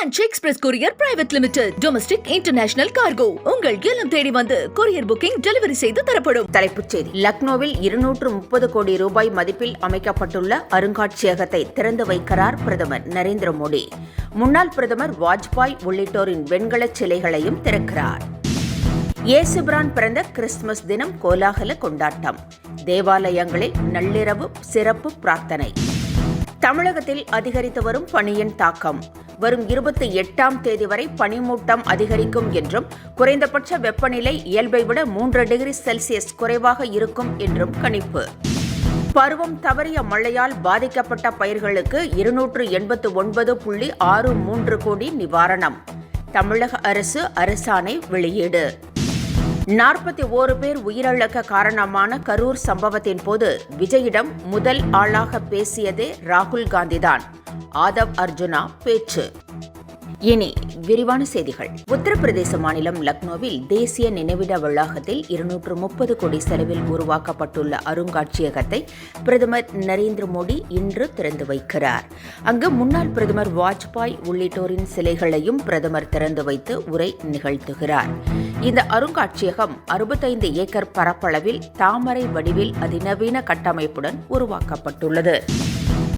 Ranch Express Courier Private Limited. Domestic International Cargo. உங்கள் இல்லம் தேடி வந்து கொரியர் புக்கிங் டெலிவரி செய்து தரப்படும். தலைப்புச் செய்தி. லக்னோவில் 230 கோடி ரூபாய் மதிப்பில் அமைக்கப்பட்டுள்ள அருங்காட்சியகத்தை திறந்து வைக்கிறார் பிரதமர் நரேந்திர மோடி. முன்னாள் பிரதமர் வாஜ்பாய் உள்ளிட்டோரின் வெண்கலச் சிலைகளையும் திறக்கிறார். இயேசுபிரான் பிறந்த கிறிஸ்துமஸ் தினம் கோலாகல கொண்டாட்டம். தேவாலயங்களில் நள்ளிரவு சிறப்பு பிரார்த்தனை. தமிழகத்தில் அதிகரித்து வரும் பனியின் தாக்கம். வரும் 28ஆம் தேதி வரை பனிமூட்டம் அதிகரிக்கும் என்றும் குறைந்தபட்ச வெப்பநிலை இயல்பை விட 3 டிகிரி செல்சியஸ் குறைவாக இருக்கும் என்றும் கணிப்பு. பருவம் தவறிய மழையால் பாதிக்கப்பட்ட பயிர்களுக்கு 289.63 கோடி நிவாரணம். தமிழக அரசு அரசாணை வெளியீடு. 41 பேர் உயிரிழக்க காரணமான கரூர் சம்பவத்தின் போது விஜயிடம் முதல் ஆளாக பேசியதே ராகுல் காந்திதான். ஆதவ் அர்ஜுனா பேச்சு. இனி விரிவான செய்திகள். உத்தரப்பிரதேச மாநிலம் லக்னோவில் தேசிய நினைவிட வளாகத்தில் 230 கோடி செலவில் உருவாக்கப்பட்டுள்ள அருங்காட்சியகத்தை பிரதமர் நரேந்திர மோடி இன்று திறந்து வைக்கிறார். அங்கு முன்னாள் பிரதமர் வாஜ்பாய் உள்ளிட்டோரின் சிலைகளையும் பிரதமர் திறந்து வைத்து உரை நிகழ்த்துகிறார். இந்த அருங்காட்சியகம் 65 ஏக்கர் பரப்பளவில் தாமரை வடிவில் அதிநவீன கட்டமைப்புடன் உருவாக்கப்பட்டுள்ளது.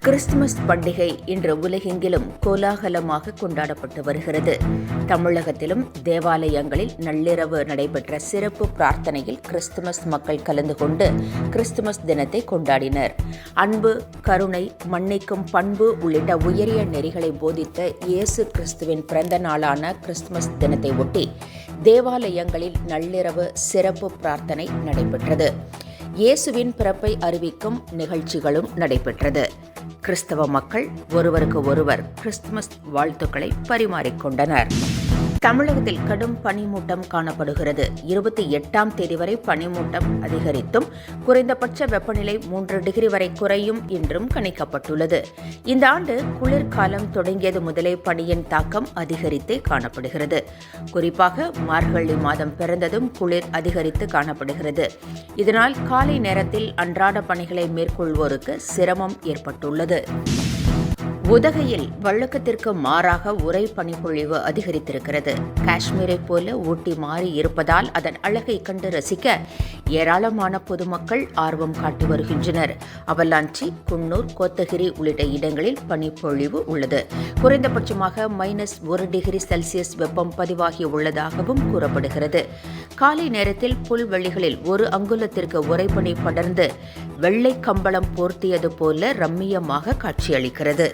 கிறிஸ்துமஸ் பண்டிகை இன்று உலகெங்கிலும் கோலாகலமாக கொண்டாடப்பட்டு வருகிறது. தமிழகத்திலும் தேவாலயங்களில் நள்ளிரவு நடைபெற்ற சிறப்பு பிரார்த்தனையில் கிறிஸ்துமஸ் மக்கள் கலந்து கொண்டு கிறிஸ்துமஸ் தினத்தை கொண்டாடினர். அன்பு, கருணை, மன்னிக்கும் பண்பு உள்ளிட்ட உயரிய நெறிகளை போதித்த இயேசு கிறிஸ்துவின் பிறந்த நாளான கிறிஸ்துமஸ் தினத்தை ஒட்டி தேவாலயங்களில் நள்ளிரவு சிறப்பு பிரார்த்தனை நடைபெற்றது. இயேசுவின் பிறப்பை அறிவிக்கும் நிகழ்ச்சிகளும் நடைபெற்றது. கிறிஸ்தவ மக்கள் ஒருவருக்கு ஒருவர் கிறிஸ்துமஸ் வாழ்த்துக்களை பரிமாறிக்கொண்டனர். தமிழகத்தில் கடும் பனிமூட்டம் காணப்படுகிறது. 28ஆம் தேதி வரை பனிமூட்டம் அதிகரித்தும் குறைந்தபட்ச வெப்பநிலை 3 டிகிரி வரை குறையும் என்றும் கணிக்கப்பட்டுள்ளது. இந்த ஆண்டு குளிர்காலம் தொடங்கியது முதலே பனியின் தாக்கம் அதிகரித்தே காணப்படுகிறது. குறிப்பாக மார்கழி மாதம் பிறந்ததும் குளிர் அதிகரித்து காணப்படுகிறது. இதனால் காலை நேரத்தில் அன்றாட பணிகளை மேற்கொள்வோருக்கு சிரமம் ஏற்பட்டுள்ளது. உதகையில் வழக்கத்திற்கு மாறாக உறை பனிப்பொழிவு அதிகரித்திருக்கிறது. காஷ்மீரை போல ஊட்டி மாறி இருப்பதால் அதன் அழகை கண்டு ரசிக்க ஏராளமான பொதுமக்கள் ஆர்வம் காட்டி வருகின்றனர். அவலாஞ்சி, குன்னூர், கோத்தகிரி உள்ளிட்ட இடங்களில் பனிப்பொழிவு உள்ளது. குறைந்தபட்சமாக -1 டிகிரி செல்சியஸ் வெப்பம் பதிவாகி உள்ளதாகவும் கூறப்படுகிறது. காலை நேரத்தில் புல்வெளிகளில் 1 அங்குலத்திற்கு உறைபனி படர்ந்து வெள்ளை கம்பளம் போர்த்தியது போல ரம்மியமாக காட்சியளிக்கிறது.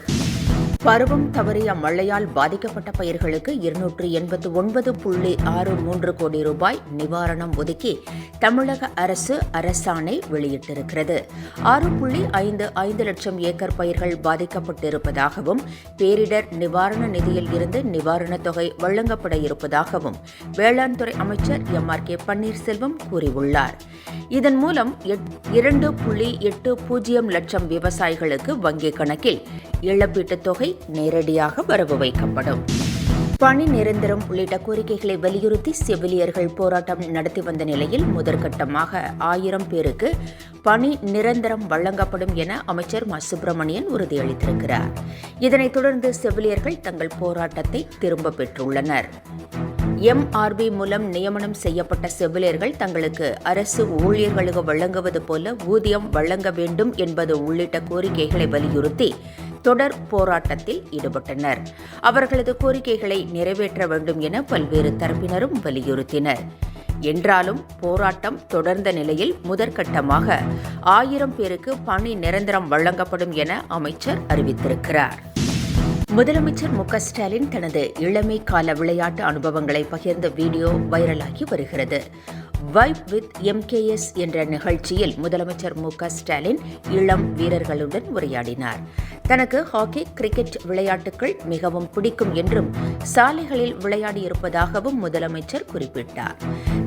பருவம் தவறிய மழையால் பாதிக்கப்பட்ட பயிர்களுக்கு 289.63 கோடி ரூபாய் நிவாரணம் ஒதுக்கி தமிழக அரசு அரசாணை வெளியிட்டிருக்கிறது. 6.55 லட்சம் ஏக்கர் பயிர்கள் பாதிக்கப்பட்டிருப்பதாகவும் பேரிடர் நிவாரண நிதியில் இருந்து நிவாரணத் தொகை வழங்கப்பட இருப்பதாகவும் வேளாண் துறை அமைச்சர் MRK பன்னீர்செல்வம் கூறியுள்ளார். இதன் மூலம் 2.80 லட்சம் விவசாயிகளுக்கு வங்கிக் கணக்கில் இழப்பீட்டுத் தொகை நேரடியாக வரவு வைக்கப்படும். பணி நிரந்தரம் உள்ளிட்ட கோரிக்கைகளை வலியுறுத்தி செவிலியர்கள் போராட்டம் நடத்தி வந்த நிலையில் முதற்கட்டமாக 1000 பேருக்கு பணி நிரந்தரம் வழங்கப்படும் என அமைச்சர் மா. சுப்பிரமணியன் உறுதியளித்திருக்கிறார். இதனைத் தொடர்ந்து செவிலியர்கள் தங்கள் போராட்டத்தை திரும்ப பெற்றுள்ளனர். MRB மூலம் நியமனம் செய்யப்பட்ட செவிலியர்கள் தங்களுக்கு அரசு ஊழியர்களுக்கு வழங்குவது போல ஊதியம் வழங்க வேண்டும் என்பது உள்ளிட்ட கோரிக்கைகளை வலியுறுத்தி தொடர் போராட்டத்தில் ஈடுபட்டனர். அவர்களது கோரிக்கைகளை நிறைவேற்ற வேண்டும் என பல்வேறு தரப்பினரும் வலியுறுத்தினர். என்றாலும் போராட்டம் தொடர்ந்த நிலையில் முதற்கட்டமாக 1000 பேருக்கு பணி நிரந்தரம் வழங்கப்படும் என அமைச்சர் அறிவித்திருக்கிறார். முதலமைச்சர் மு. ஸ்டாலின் தனது இளமை கால விளையாட்டு அனுபவங்களை பகிர்ந்த வீடியோ வைரலாகி வருகிறது. வைப் வித் MKS என்ற நிகழ்ச்சியில் முதலமைச்சர் மு. ஸ்டாலின் இளம் வீரர்களுடன் உரையாடினார். தனக்கு ஹாக்கி, கிரிக்கெட் விளையாட்டுகள் மிகவும் பிடிக்கும் என்றும் சாலைகளில் விளையாடியிருப்பதாகவும் முதலமைச்சர் குறிப்பிட்டார்.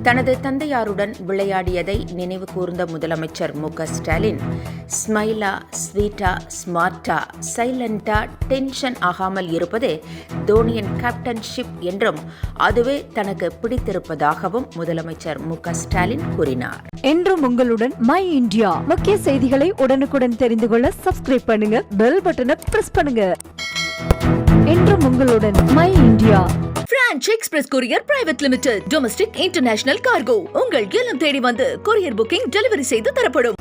தனது தந்தையாருடன் விளையாடியதை நினைவு கூர்ந்த முதலமைச்சர் மு. ஸ்டாலின் ஸ்மைலா, ஸ்வீட்டா, ஸ்மார்ட்டா, சைலண்டா, டென்ஷன் ஆகாமல் இருப்பதே தோனியின் கேப்டன்ஷிப் என்றும் அதுவே தனக்கு பிடித்திருப்பதாகவும் முதலமைச்சர் மு. ஸ்டாலின் கூறினார். என்றும் உங்களுடன் மை இந்தியா முக்கிய செய்திகளை உடனுக்குடன் தெரிந்து கொள்ள சப்ஸ்கிரைப் பண்ணுங்க, பெல் பட்டனை பிரஸ் பண்ணுங்க. என்றும் உங்களுடன் my India. Branch express courier private limited. Domestic international cargo. உங்கள் இல்லம் தேடி வந்து கொரியர் புக்கிங் டெலிவரி செய்து தரப்படும்.